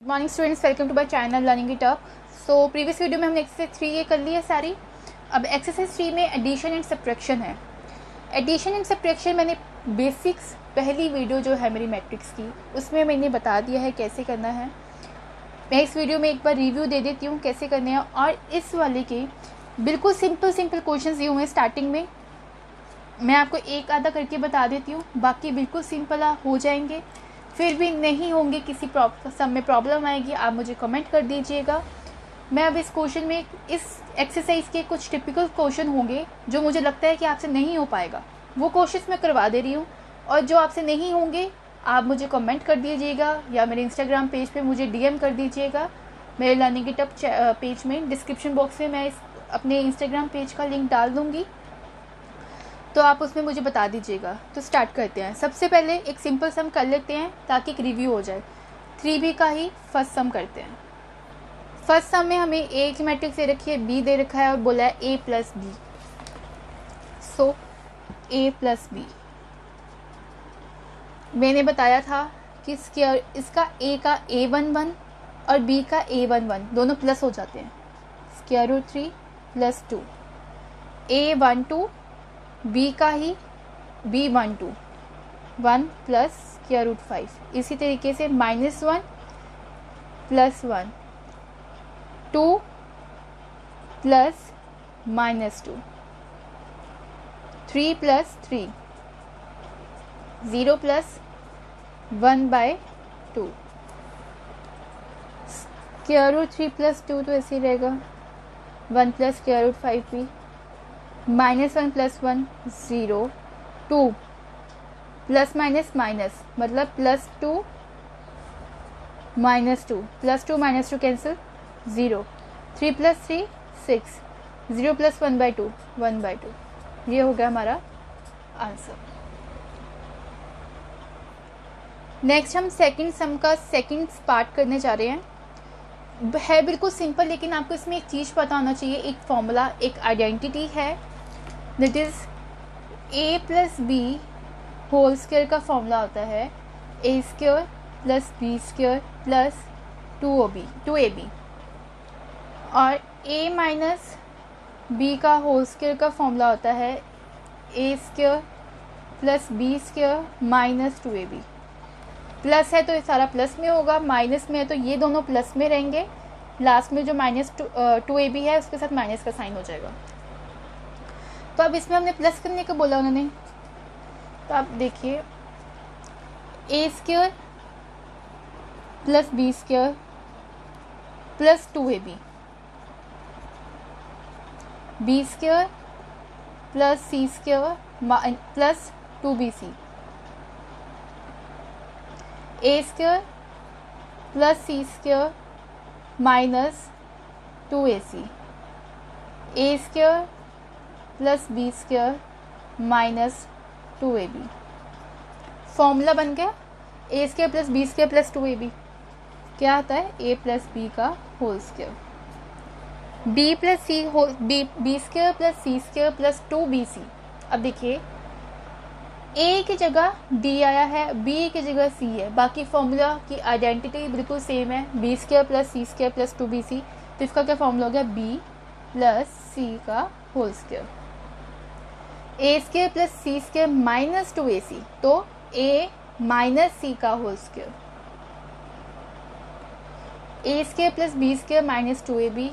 Good morning students, welcome to my channel learning it up. So previous video में हमने exercise 3 ये कर ली है सारी। अब एक्सरसाइज 3 में एडिशन एंड सब्ट्रैक्शन है। एडिशन एंड सब्ट्रैक्शन मैंने बेसिक्स पहली वीडियो जो है मेरी मैट्रिक्स की उसमें मैंने बता दिया है कैसे करना है। मैं इस वीडियो में एक बार रिव्यू दे देती हूँ कैसे करने हैं। और इस वाले के बिल्कुल सिंपल क्वेश्चन दिए हुए हैं स्टार्टिंग में, मैं आपको एक आधा करके बता देती हूँ, बाकी बिल्कुल सिंपल हो जाएंगे। फिर भी नहीं होंगे, किसी सब में प्रॉब्लम आएगी, आप मुझे कमेंट कर दीजिएगा। मैं अब इस क्वेश्चन में इस एक्सरसाइज के कुछ टिपिकल क्वेश्चन होंगे जो मुझे लगता है कि आपसे नहीं हो पाएगा, वो क्वेश्चन मैं करवा दे रही हूँ। और जो आपसे नहीं होंगे आप मुझे कमेंट कर दीजिएगा या मेरे इंस्टाग्राम पेज पे मुझे डीएम कर दीजिएगा। मेरे लर्निंग इट अप पेज में डिस्क्रिप्शन बॉक्स में मैं अपने इंस्टाग्राम पेज का लिंक डाल दूँगी, तो आप उसमें मुझे बता दीजिएगा। तो स्टार्ट करते हैं। सबसे पहले एक सिंपल सम कर लेते हैं ताकि एक रिव्यू हो जाए। 3b का ही फर्स्ट सम करते हैं। फर्स्ट सम में हमें ए की मैट्रिक्स दे रखी है, बी दे रखा है और बोला है a plus B. So a plus B मैंने बताया था कि इसका a का a11 और b का a11 दोनों प्लस हो जाते हैं। Square root 3 plus 2 a12 b का ही b12 1 प्लस स्क्वायर रूट 5। इसी तरीके से -1 plus 1 2 plus -2 3 plus 3 0 plus 1/2 square root 3 plus 2 तो ऐसे ही रहेगा 1 प्लस स्क्वायर रूट 5 भी -1 प्लस 1 0 2 प्लस माइनस माइनस मतलब +2 -2 +2 कैंसिल 0 3 प्लस 3 6 0 प्लस 1/2 1/2। ये हो गया हमारा आंसर। नेक्स्ट हम सेकंड सम का सेकंड पार्ट करने जा रहे हैं। है बिल्कुल सिंपल, लेकिन आपको इसमें एक चीज़ पता होना चाहिए, एक फॉर्मूला, एक आइडेंटिटी है। That is a plus B whole square का फॉर्मूला होता है a square plus B square plus 2ab। और a माइनस बी का होल स्क्वायर का फॉर्मूला होता है a square plus B square minus 2ab। Plus है तो ये सारा प्लस में होगा, माइनस में है तो ये दोनों प्लस में रहेंगे। लास्ट में जो -2ab है उसके साथ माइनस का साइन हो जाएगा। तो अब इसमें हमने प्लस करने को बोला उन्होंने, तो आप देखिए a square plus B square plus 2ab, B square plus C square plus 2bc, a square plus C square minus 2ac, a square plus B square minus 2ab। Formula बन गया a square plus B square plus 2ab। क्या आता है a plus B का whole square, b plus C whole B square plus C square plus 2bc। अब देखिए a की जगह d आया है, b की जगह c है, बाकी फॉर्मूला की आइडेंटिटी बिल्कुल सेम है, b square plus C square plus 2bc। तो इसका क्या फॉर्मूला हो गया b प्लस c का whole square. a square plus C square minus 2ac, तो a माइनस सी का whole square. a square plus B square minus 2ab,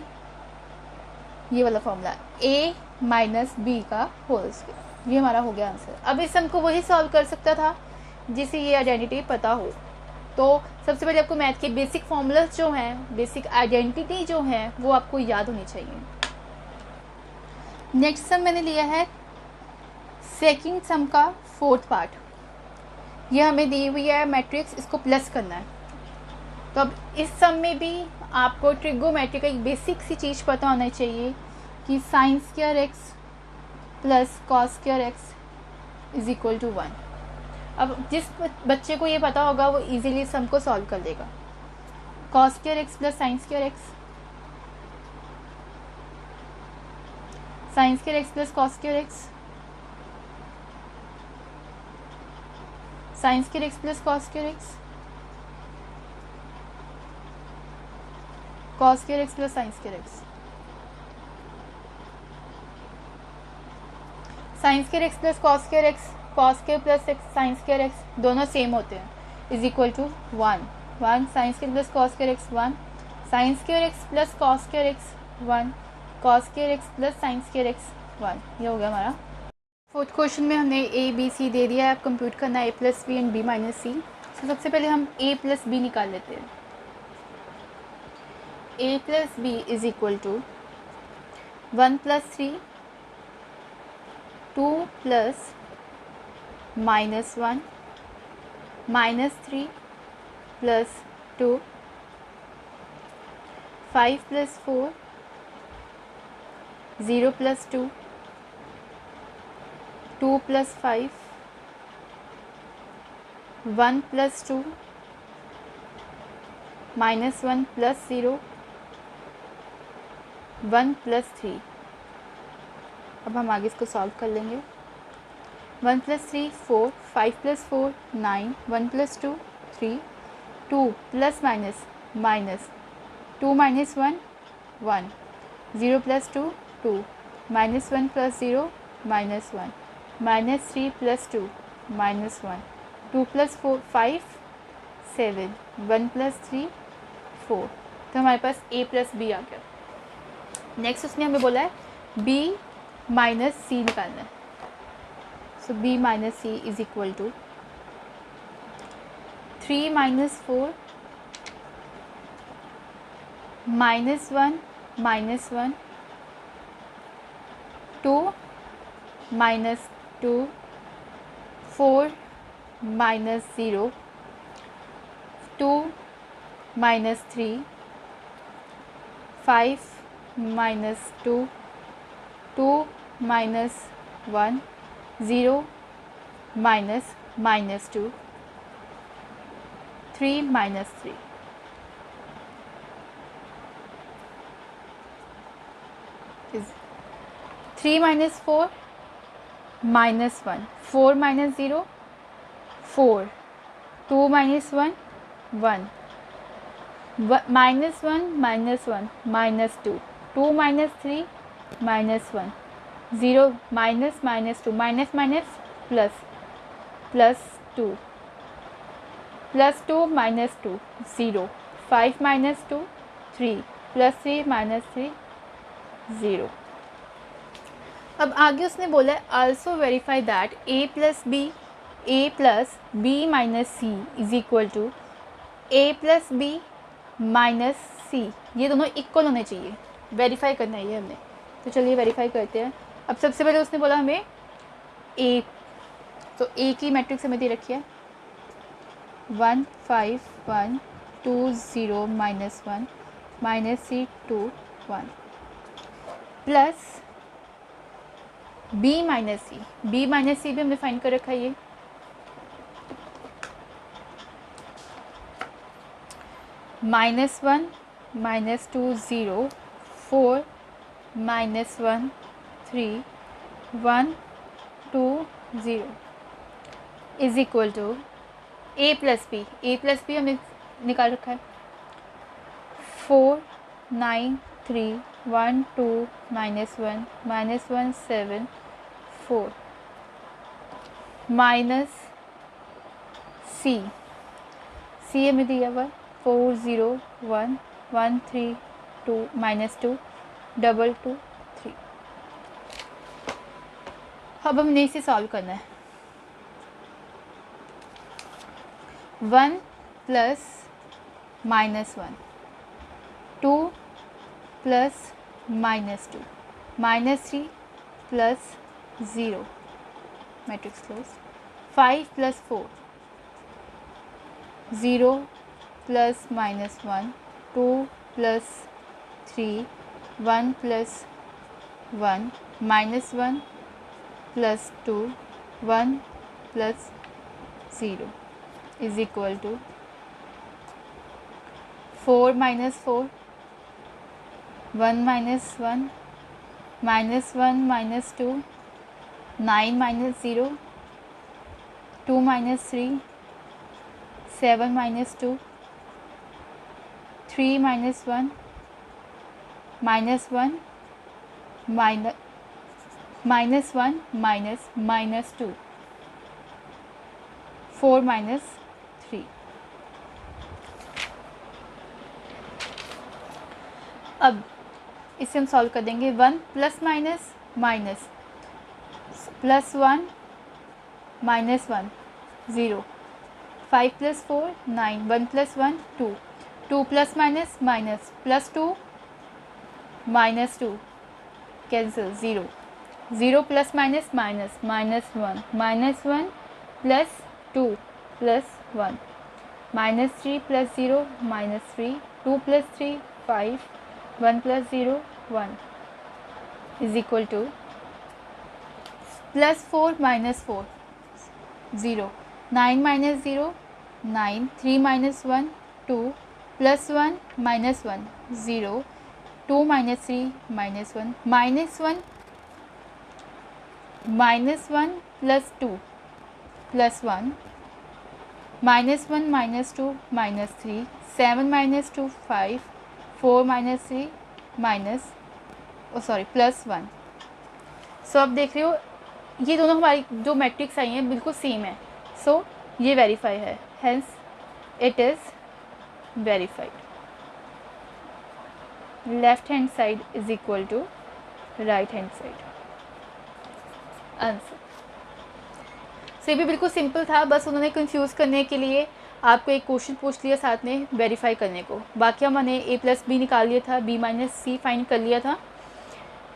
ये वाला फॉर्मूला a माइनस बी का होल स्क्वायर। ये हमारा हो गया आंसर। अब इस सम को वही सॉल्व कर सकता था जिसे ये आइडेंटिटी पता हो। तो सबसे पहले आपको मैथ के बेसिक फॉर्मूलाज जो हैं, बेसिक आइडेंटिटी जो हैं, वो आपको याद होनी चाहिए। नेक्स्ट सम मैंने लिया है सेकंड सम का फोर्थ पार्ट। ये हमें दी हुई है मैट्रिक्स, इसको प्लस करना है। तो अब इस सम में भी आपको ट्रिगोमेट्री का एक बेसिक सी चीज़ पता होना चाहिए कि sine square X plus cos square X is equal to 1। अब जिस बच्चे को ये पता होगा वो इजीली सम को सॉल्व कर लेगा। Cos square X plus sine square X, sine square X plus cos square X, sine square X plus cos square X, cos square X plus sine square X, sine square X plus cos square X, cos square plus X sine square X दोनों same होते हैं, is equal to 1 1 sine square plus cos square X 1, sine square X plus cos square X 1, cos square X plus sine square X 1। ये हो गया हमारा। Fourth question में हमने A B C दे दिया है, अब कंप्यूट करना है A plus B and B minus C. तो सबसे पहले हम ए प्लस बी निकाल लेते हैं। A plus B is equal to 1 plus 3, 2 plus -1, -3 plus 2, 5 plus 4, 0 plus 2, 2 plus 5, 1 plus 2, -1 plus 0, 1 plus 3। अब हम आगे इसको सॉल्व कर लेंगे। 1 plus 3 4, 5 plus 4 9, 1 plus 2 3, 2 plus minus minus 2 minus 1 1, 0 plus 2 2, -1 plus 0 -1, -3 plus 2 -1, 2 plus 4 5 7, 1 plus 3 4। तो हमारे पास a प्लस बी आ गया। Next उसने हमें बोला है b माइनस सी निकालना है। So b minus C is equal to 3 minus 4, -1 -1, 2 minus 2, 4 minus 0, 2 minus 3, 5 minus 2, 2 minus 1, 0 minus -2, 3 minus 3 is 3 minus 4 minus 1, 4 minus 0 4, 2 minus 1 1, minus 1 minus 1 minus 2, 2 minus 3 minus 1, 0 minus minus 2 minus minus plus plus 2, plus 2 minus 2 0, 5 minus 2 3, plus 3 minus 3 0। अब आगे उसने बोला है also verify that a plus B minus C is equal to a plus B minus C. ये दोनों equal होने चाहिए, verify करना है ये हमने। तो चलिए वेरीफाई करते हैं। अब सबसे पहले उसने बोला हमें a, तो a की मैट्रिक्स हमें दे रखी है 1 5 1 2 0 -1 -3 2 1 प्लस b माइनस सी भी हमने फाइंड कर रखा है। ये -1 -2 0 4 -1 3 1 2 0 is equal to a plus B हमने निकाल रखा है 4 9 3 1 2 -1 7 4 माइनस सी हमें दिया हुआ 4 0 1 1 3 2 -2 2 2 3। अब हमने इसे सॉल्व करना है। 1 plus -1, 2 plus -2, -3 plus 0 matrix close, 5 plus 4 0 plus -1 2 plus 3 1 plus 1 -1 plus 2 1 plus 0 is equal to 4 minus 4 1 minus 1 -1 minus 2 9 minus 0 2 minus 3 7 minus 2 3 minus 1 minus one minus minus one minus minus two, 4 minus 3। अब इसे हम solve कर देंगे। 1 plus minus minus plus 1 minus 1 0, 5 plus 4 9, 1 plus 1 2, 2 plus minus minus plus 2 minus 2 cancel, 0, 0 plus minus minus minus 1 minus 1 plus 2 plus 1 minus 3 plus 0 minus 3, 2 plus 3 5, 1 plus 0 1 is equal two plus 4 minus 4 0, 9 minus 0 9, 3 minus 1 2 plus 1 minus 1 0, 2 minus 3 minus 1 minus 1 minus 1 plus 2 plus 1 minus 1 minus 2 minus 3, 7 minus 2 5, 4 minus 3 minus plus 1। सो अब देख रहे हो ये दोनों हमारी जो matrix आई हैं बिल्कुल सेम है। सो ये वेरीफाई है, hence it is verified. Left hand side is equal to right hand side answer. So ये भी बिल्कुल सिंपल था, बस उन्होंने कंफ्यूज करने के लिए आपको एक क्वेश्चन पूछ लिया साथ में वेरीफाई करने को। बाकी हमने a प्लस बी निकाल लिया था, b माइनस सी फाइंड कर लिया था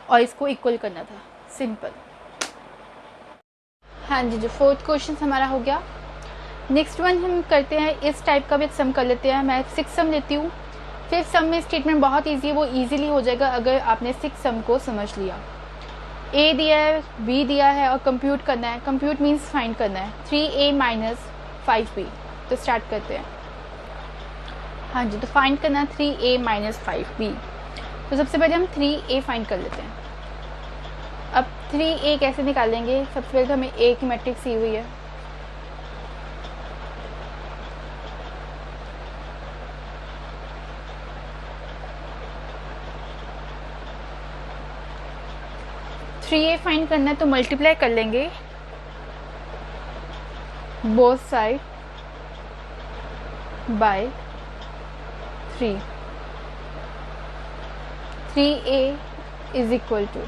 और इसको इक्वल करना था, सिंपल। हाँ जी, जो फोर्थ क्वेश्चन हमारा हो गया। नेक्स्ट वन हम करते हैं इस टाइप का भी सम कर लेते हैं। मैं 6 सम लेती हूँ। फिफ्थ सम में स्टेटमेंट बहुत इजी है, वो इजीली हो जाएगा अगर आपने 6 सम को समझ लिया। a दिया है, b दिया है और कंप्यूट करना है। कंप्यूट मीन्स फाइंड करना है। 3a minus 5b। तो स्टार्ट करते हैं। हाँ जी, तो फाइंड करना है 3a माइनस 5b। तो सबसे पहले हम 3a फाइंड कर लेते हैं। अब 3a कैसे निकालेंगे? सबसे पहले तो हमें a की मैट्रिक्स दी हुई है। a फाइंड करना है तो मल्टीप्लाई कर लेंगे both side by 3। 3a is equal to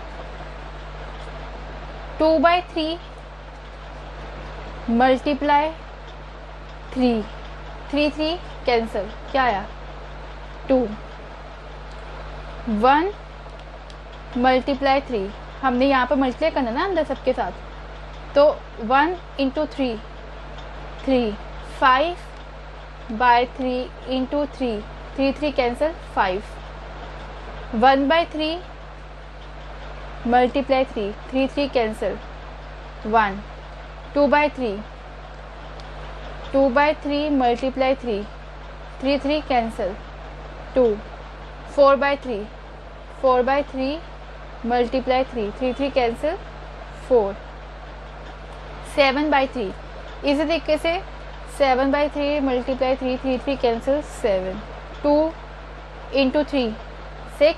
2/3 multiply 3, 3 cancel, क्या आया 2, 1 मल्टीप्लाई 3। हमने यहाँ पर मल्टीप्लाई करना ना अंदर सबके साथ, तो 1 into 3 3, 5/3 into 3 3 cancel 5, 1/3 multiply 3 3 cancel 1, 2/3 2/3 multiply 3 3 cancel 2, 4/3 4/3 multiply 3 cancel 4, 7/3 इसी तरीके से 7/3 multiply 3 cancel 7, 2 into 3 6,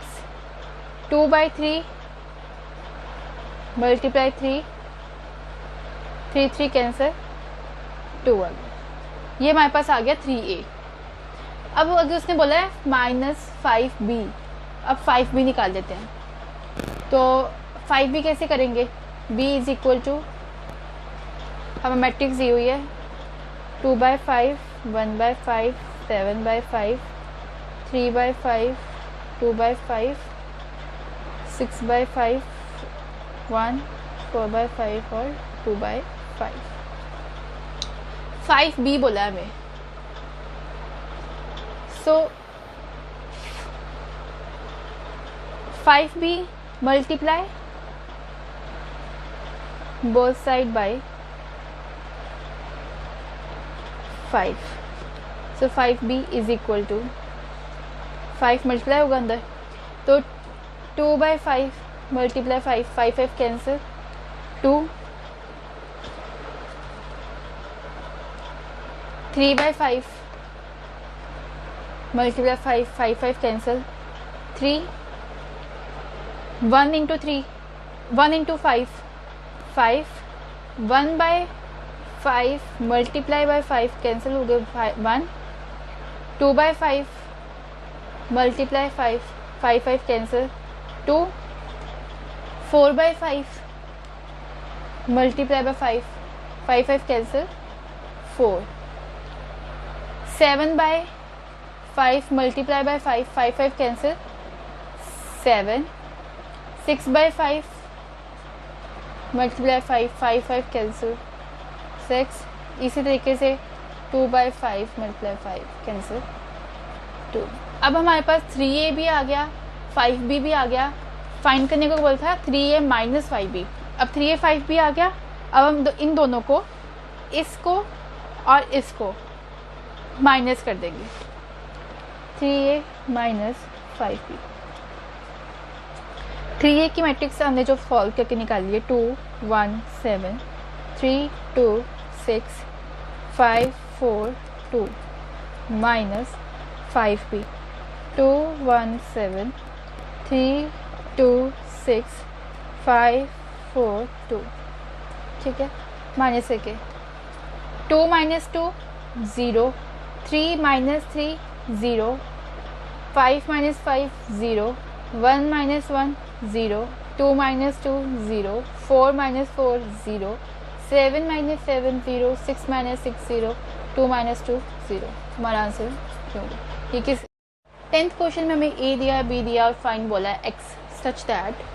2/3 multiply 3 cancel 12। ये हमारे पास आ गया 3a। अब अगर उसने बोला है -5b, अब 5b निकाल देते हैं। तो 5b कैसे करेंगे? b इज इक्वल टू, हमें मैट्रिक्स दी हुई है 2/5 1/5 7/5 3/5 2/5 6/5 1 4/5 और 2/5। 5b बोला है हमें। सो 5b multiply both side by 5। so 5b is equal to 5 multiply होगा अंदर, तो 2/5 multiply 5 5 cancel 2, 3/5 multiply 5 5 cancel 3, 1 into 3, 1 into 5, 5, 1 by 5 multiply by 5 cancel हो गए 1, 2 by 5 multiply 5, 5 5 cancel 2, 4 by 5 multiply by 5, 5 5 cancel 4, 7 by 5 multiply by 5, 5 5 cancel 7, 6 by 5 multiply 5, 5 5 cancel 6, इसी तरीके से 2 by 5 multiply 5 cancel 2। अब हमारे पास 3a भी आ गया, 5b भी आ गया। फाइंड करने को बोला था 3a माइनस 5b। अब 3a 5b आ गया। अब हम इन दोनों को, इसको और इसको माइनस कर देंगे। 3a minus 5b। 3a की मैट्रिक्स हमने जो सॉल्व करके निकाली है 2 1 7 3 2 6 5 4 2 माइनस 5b 2 1 7 3 2 6 5 4 2, ठीक है, माइनस के 2 minus 2 0, 3 minus 3 0, 5 minus 5 0, 1 minus 1 0, 2 minus 2 0, 4 minus 4 0, 7 minus 7 0, 6 minus 6 0, 2 minus 2 0। हमारा आंसर क्यों होगा? ये किस 10th क्वेश्चन में हमें a दिया, b दिया और फाइंड बोला है x such that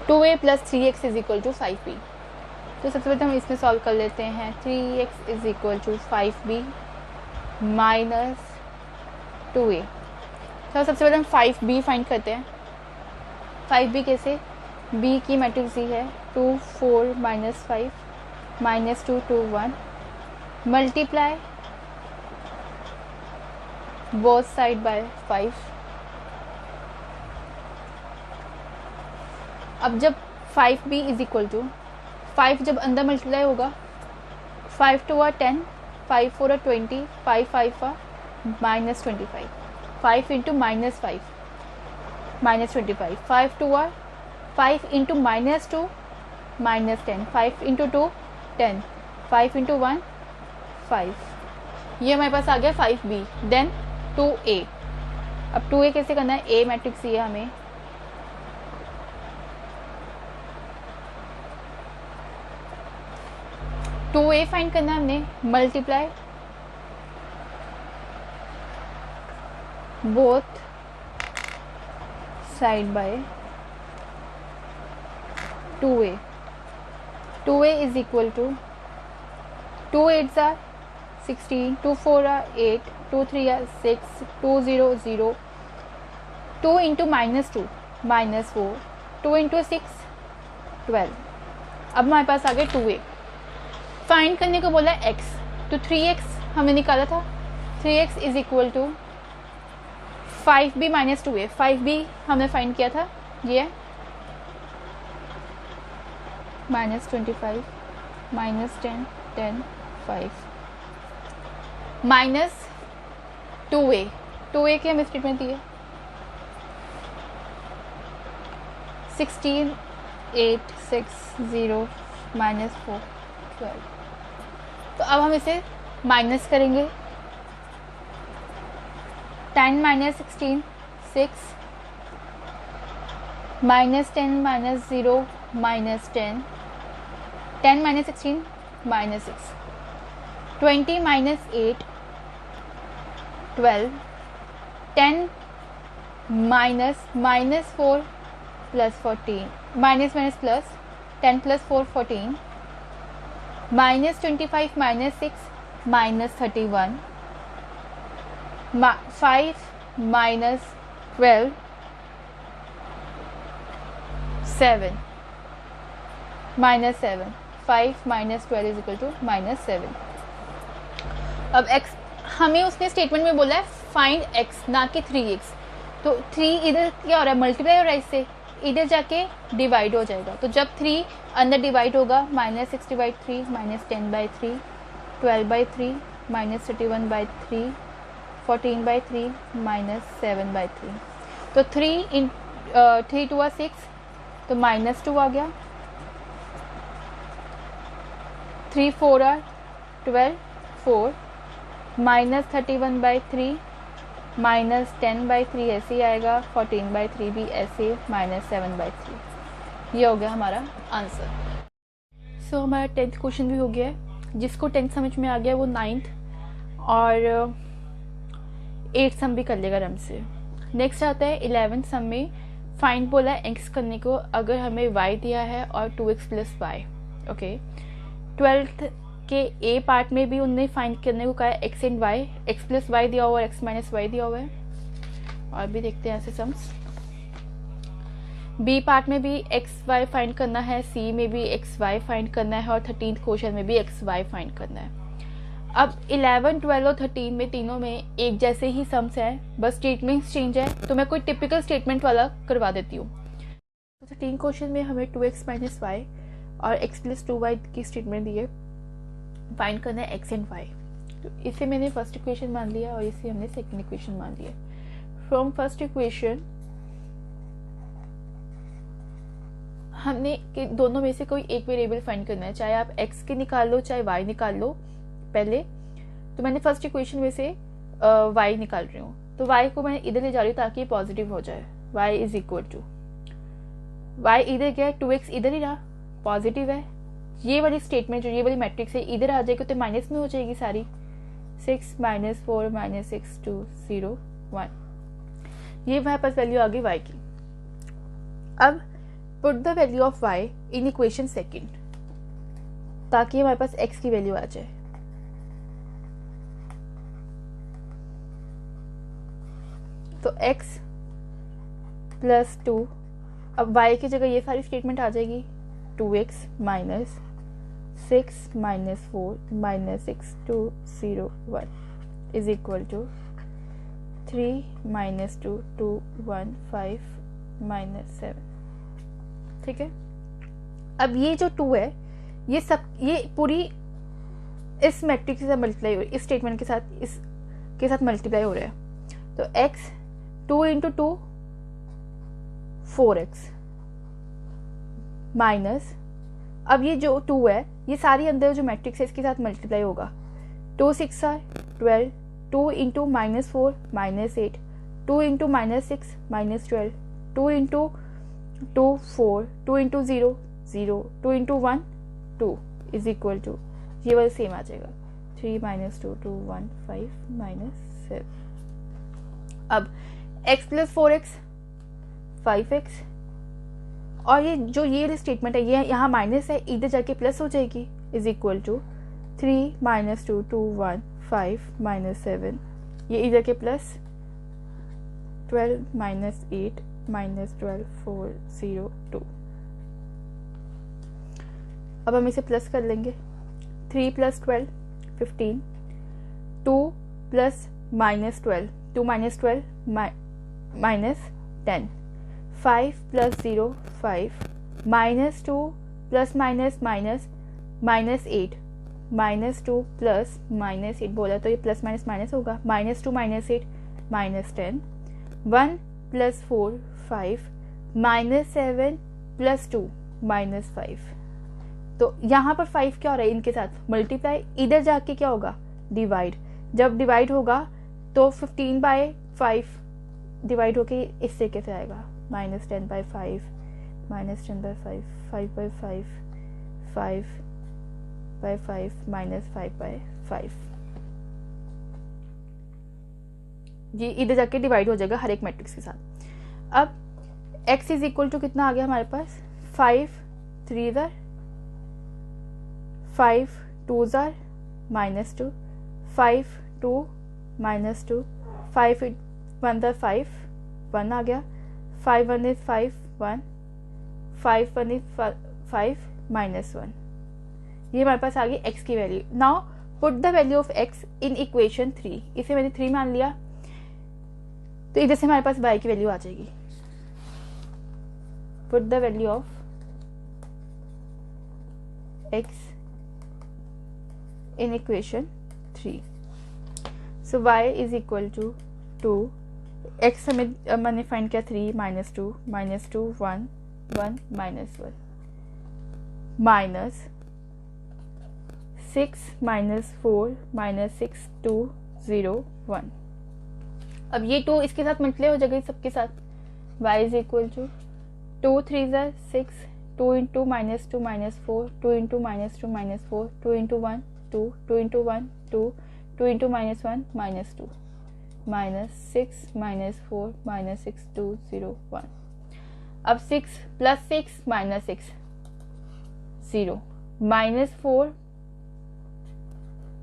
2a plus 3x is equal to 5b। तो सबसे पहले हम इसमें सॉल्व कर लेते हैं। 3x is equal to 5b minus 2a। तो सबसे पहले हम 5b फाइंड करते हैं। 5b कैसे? b की मैट्रिक्स दी है 2 4 minus 5 minus 2 2 1 multiply both side bye 5। अब जब 5b इज इक्वल टू 5 जब अंदर मल्टीप्लाई होगा 5 2 are 10, 5 4 are 20, 5 5 are minus 25, 5 into minus 5 minus 25, 5 2 are 5 into minus 2 minus 10, 5 into 2 10, 5 into 1 5। ये हमारे पास आ गया 5b। Then 2a। अब 2a कैसे करना है? a मैट्रिक्स ये हमें 2a फाइंड करना है हमने। Multiply both side by 2a। 2a is equal to 2 8s are 16, 2 4 are 8, 2 3 are 6, 2 0 0, 2 into minus 2 minus 4, 2 into 6 12। अब हमारे पास आ गया 2a। फाइंड करने को बोला x, तो 3x हमने निकाला था। 3x is equal to 5b minus 2a। 5b हमने फाइंड किया था, ये minus 25 minus 10 10 5 minus 2a। 2a की हम स्टेटमेंट दिए 16 8 6 0 माइनस 4 12। तो अब हम इसे माइनस करेंगे। 10 minus 16 6 minus 10 minus 0 minus 10, 10 minus 16 minus 6, 20 minus 8 12, 10 minus minus 4 plus 14 minus minus plus 10 plus 4 14, minus 25 minus 6 minus 31, 5 minus 12 7 minus 7, 5 minus 12 is equal to minus 7। अब x हमें उसने स्टेटमेंट में बोला है फाइंड x, ना कि 3x। तो 3 इधर क्या हो रहा है? मल्टीप्लाई हो रहा है, इससे इधर जाके डिवाइड हो जाएगा। तो जब 3 अंदर डिवाइड होगा minus 6 divide 3 minus 10 by 3 12 by 3 minus 31 by 3 14 by 3 minus 7 by 3। तो 3 2 are 6, तो -2 आ गया, 3 4 आर 12, 4 -31/3 -10/3 ऐसे ही आएगा, 14/3 भी ऐसे, -7/3। ये हो गया हमारा आंसर। सो हमारा 10th क्वेश्चन भी हो गया है। जिसको 10th समझ में आ गया वो 9th और 8th सम भी कर लेगा आराम से। नेक्स्ट आता है 11th सम में फाइंड बोला है x करने को, अगर हमें y दिया है और 2x + y। ओके, 12th के ए पार्ट में भी उनने फाइंड करने को कहा है x and y, x + y दिया हुआ है, x - y दिया हुआ है। और भी देखते हैं ऐसे सम्स। बी पार्ट में भी एक्स वाई फाइंड करना है, सी में भी एक्स वाई फाइंड करना है और 13th क्वेश्चन में भी एक्स वाई फाइंड करना है। अब 11, 12 और 13 में तीनों में एक जैसे ही सम्स हैं, बस स्टेटमेंट्स चेंज है, तो मैं कोई टिपिकल स्टेटमेंट वाला करवा देती हूँ। तो 13 क्वेश्चन में हमें 2x - y और x + 2y की स्टेटमेंट दी है, फाइंड करना है x एंड y। तो इसे मैंने फर्स्ट इक्वेशन मान लिया और इसे हमने सेकंड इक्वेशन मान लिया। फ्रॉम फर्स्ट इक्वेशन हमने दोनों में से कोई एक वेरिएबल फाइंड करना है, चाहे आप x के निकाल लो चाहे y निकाल लो पहले। तो मैंने फर्स्ट इक्वेशन में से y निकाल रही हूँ, तो y को मैं इधर ले जा रही हूँ ताकि पॉजिटिव हो जाए। y is equal to, y इधर क्या है, 2x इधर ही रहा, पॉजिटिव है। ये वाली स्टेटमेंट जो ये वाली मैट्रिक्स है इधर आ जाएगी तो माइनस में हो जाएगी सारी। 6 - 4 - 6 2 0 1, ये हमारे पास वैल्यू आ गई y की। अब put the value of y in equation second, ताकि हमारे पास x की वैल्यू आ जाए। तो x + 2, अब y की जगह ये सारी स्टेटमेंट आ जाएगी, 2x - 6 - 4 - 6 2 0 1 इज इक्वल टू 3 - 2 2 1 5 - 7। ठीक है, अब ये जो 2 है ये पूरी इस मैट्रिक्स के साथ मल्टीप्लाई हो रही है, इस स्टेटमेंट के साथ इसके साथ मल्टीप्लाई हो रहा है। तो x 2 × 2 4x माइनस, अब ये जो 2 है ये सारी अंदर जो मैट्रिक्स है इसके साथ मल्टीप्लाई होगा। 2 6 12, 2 × -4 -8, 2 × -6 -12, 2 × 2 4, 2 × 0 0, 2 × 1 2 इज इक्वल टू, ये वाला सेम आ जाएगा, 3 - 2 2 1 5 - 7। अब x + 4x 5x, और ये जो ये स्टेटमेंट है ये यहाँ माइनस है, इधर जाके प्लस हो जाएगी, इज इक्वल टू 3 - 2 2 1 5 - 7, ये इधर के प्लस 12 - 8 -12 4 0 2। अब हम इसे प्लस कर लेंगे, 3 + 12 15, 2 + -12 2 - 12 -10, 5 + 0 5, -2 + -8 -2 + -8 बोला तो ये प्लस माइनस होगा, -2 - 8 -10, 1 + 4 5, -7 + 2 -5। तो यहाँ पर 5 क्या हो रहा है, इनके साथ मल्टीप्लाई, इधर जाके क्या होगा, डिवाइड। जब डिवाइड होगा तो 15/5 डिवाइड होके इससे कैसे आएगा, -10/5 -10/5 5/5 5/5 -5/5। ये इधर जाके डिवाइड हो जाएगा हर एक मैट्रिक्स के साथ। अब x इज इक्वल टू कितना आ गया हमारे पास, 5 3 ज़ार 5 2 ज़ार -2, 5 2 -2, 5 1 ज़ार 5 1 आ गया, 5 1 is 5 1, 5 1 is 5 -1। ये हमारे पास आ गई x की value. Now put the value of x in equation 3, इसे मैंने 3 मान लिया, तो इधर से हमारे पास y की वैल्यू आ जाएगी। Put the value of x in equation 3, so y is equal to 2, x हमें मैंने फाइंड किया 3 -2 -2 1 1 माइनस 1 माइनस 6 माइनस 4 माइनस 6 2 0 1। अब ये 2 इसके साथ मल्टीप्लाई हो जाएगा सबके साथ। y इज इक्वल टू 2 3 ज़ा 6, 2 into minus 2 minus 4, 2 into minus 2 minus 4, 2 into 1 2, 2 into 1 2, 2 into minus 1 minus 2, minus 6 minus 4 minus 6 2 0 1। अब 6 plus 6 minus 6 0, minus 4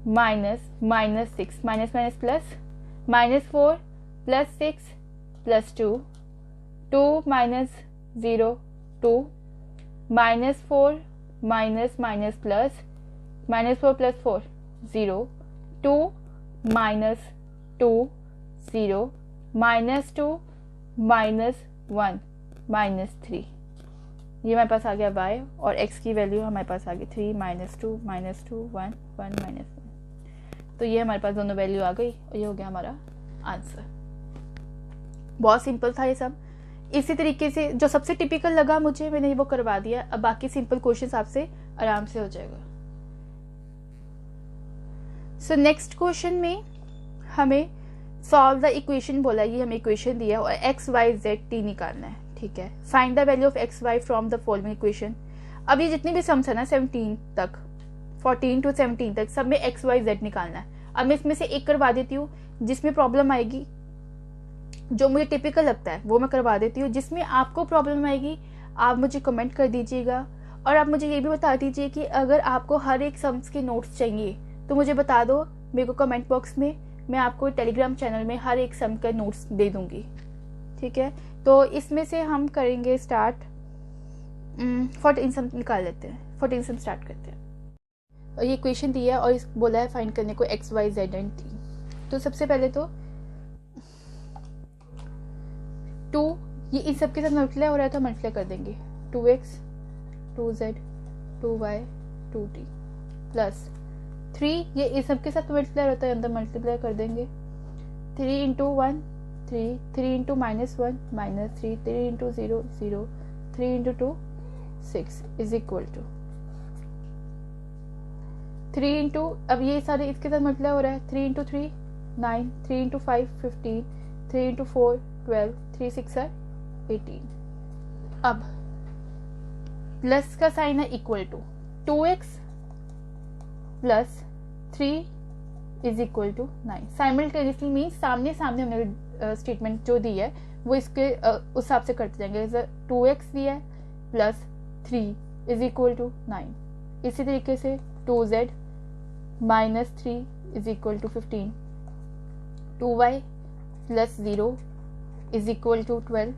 minus minus 6 minus minus plus, minus 4 plus 6 plus 2, 2 minus 0 2, minus 4 minus minus plus, minus 4 plus 4 0, 2 minus 2 0, minus 2 minus 1 minus 3। ये हमारे पास आ गया y और x की value हमारे पास आ गई 3 minus 2 minus 2 1 1 minus 1। तो ये हमारे पास दोनों वैल्यू आ गई और ये हो गया हमारा आंसर। बहुत सिंपल था ये सब। इसी तरीके से जो सबसे टिपिकल लगा मुझे, मैंने वो करवा दिया। अब बाकी सिंपल क्वेश्चंस आपसे आराम से हो जाएगा। सो नेक्स्ट क्वेश्चन में हमें सॉल्व द इक्वेशन बोला, ये हमें इक्वेशन दिया और x y z t निकालना है। ठीक है, find the value of x y from the following equation. अब ये जितनी भी सम्स है ना 17 तक, 14 to 17 तक, सब में x y z निकालना है। अब मैं इसमें से एक करवा देती हूँ, जिसमें प्रॉब्लम आएगी जो मुझे टिपिकल लगता है वो मैं करवा देती हूँ। जिसमें आपको प्रॉब्लम आएगी आप मुझे कमेंट कर दीजिएगा और आप मुझे ये भी बता दीजिए कि अगर आपको हर एक सम्स के नोट्स चाहिए तो मुझे बता दो मेरे को कमेंट बॉक्स में। मैं आपको टेलीग्राम चैनल में हर एक सम का नोट्स दे दूंगी। ठीक है, तो इसमें से हम करेंगे स्टार्ट। 14 सम निकाल लेते हैं, 14 सम स्टार्ट करते हैं। और ये क्वेश्चन दिया है और इस बोला है फाइंड करने को x y z and t। तो सबसे पहले तो 2 ये इस सब के साथ मल्टीप्लाई हो रहा है तो मल्टीप्लाई कर देंगे। 2x 2z 2y 2t plus 3 ये इस सब के साथ मल्टीप्लाई होता है, अंदर मल्टीप्लाई कर देंगे। 3 into 1 3, 3 into minus 1 minus 3, 3 into 0 0, 3 into 2 6 is equal to 3 into, अब ये सारे इसके साथ मल्टीप्लाई हो रहा है। 3 इंटू 3 9, 3 इंटू 5 15, 3 इंटू 4 12, 3 6 18। अब प्लस का साइन है equal to 2x plus 3 is equal to 9। Simultaneously means सामने सामने हमने स्टेटमेंट जो दी है वो इसके उस हिसाब से करते जाएंगे। 2x दिया है प्लस 3 इज इक्वल टू 9। इसी तरीके से 2z minus 3 is equal to 15, 2y plus 0 is equal to 12,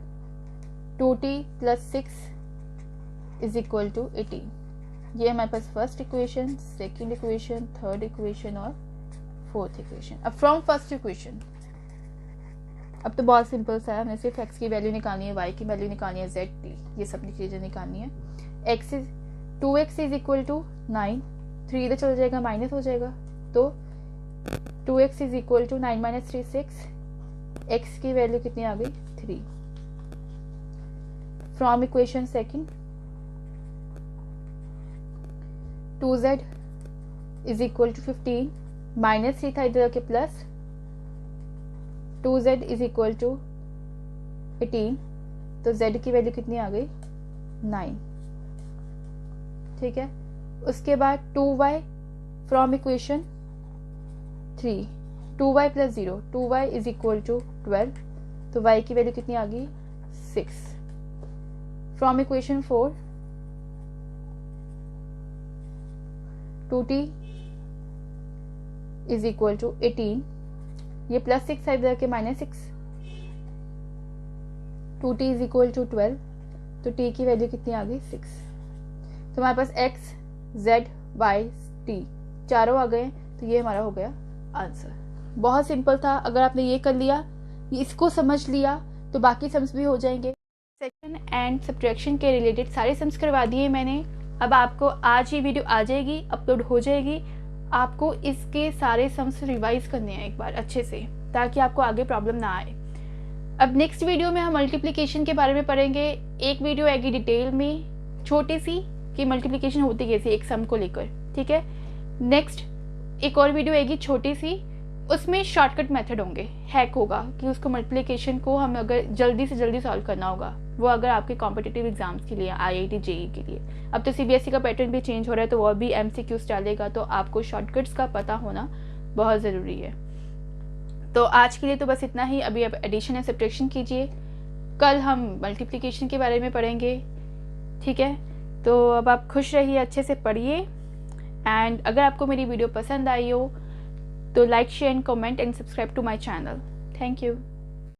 2t plus 6 is equal to 18। ये हमारे पास first equation, second equation, third equation और फोर्थ इक्वेशन। अब फ्रॉम फर्स्ट इक्वेशन, अब तो बहुत सिंपल सा है, हमें सिर्फ x की वैल्यू निकालनी है, y की वैल्यू निकालनी है, z t ये सब चीजें निकालनी है। x is 2x is equal to 9, 3 इधर चल जाएगा माइनस हो जाएगा, तो 2x is equal to 9 minus 3 6, x की वैल्यू कितनी आ गई 3। From equation second 2z is equal to 15, minus 3 था इधर के plus, 2z is equal to 18, तो z की वैल्यू कितनी आ गई 9। ठीक है, उसके बाद 2y from equation 3, 2y plus 0, 2y is equal to 12, तो y की वैल्यू कितनी आ गई 6। From equation 4 2t is equal to 18, ये प्लस 6 है इधर के minus 6, 2t is equal to 12, तो t की वैल्यू कितनी आ गई 6। तो हमारे पास x z y t चारों आ गए, तो ये हमारा हो गया आंसर। बहुत सिंपल था, अगर आपने ये कर लिया, इसको समझ लिया, तो बाकी सम्स भी हो जाएंगे। सेक्शन एंड सब्ट्रैक्शन के रिलेटेड सारे सम्स करवा दिए मैंने। अब आपको आज ही वीडियो आ जाएगी, अपलोड हो जाएगी। आपको इसके सारे सम्स रिवाइज करने हैं एक बार अच्छे से, ताकि आपको आगे प्रॉब्लम ना आए। अब नेक्स्ट वीडियो में हम मल्टीप्लिकेशन के बारे में पढ़ेंगे। एक वीडियो आएगी डिटेल में छोटी सी कि मल्टीप्लिकेशन होती कैसे एक सम को लेकर, ठीक है। नेक्स्ट एक और वीडियो आएगी छोटी सी, उसमें शॉर्टकट मेथड होंगे, हैक होगा कि उसको मल्टीप्लिकेशन को हम अगर जल्दी से जल्दी सॉल्व करना होगा, वो अगर आपके कॉम्पिटिटिव एग्जाम्स के लिए, IIT JEE के लिए। अब तो CBSE का पैटर्न भी चेंज हो रहा है, तो वो भी MCQs डालेगा, तो आपको शॉर्टकट्स का पता होना बहुत ज़रूरी है। तो आज के लिए तो बस इतना ही। अभी आप एडिशन एंड सब्ट्रैक्शन कीजिए, कल हम मल्टीप्लिकेशन के बारे में पढ़ेंगे, ठीक है। तो अब आप खुश रहिए, अच्छे से पढ़िए, एंड अगर आपको मेरी वीडियो पसंद आई हो तो like, share and comment and subscribe to my channel. Thank you.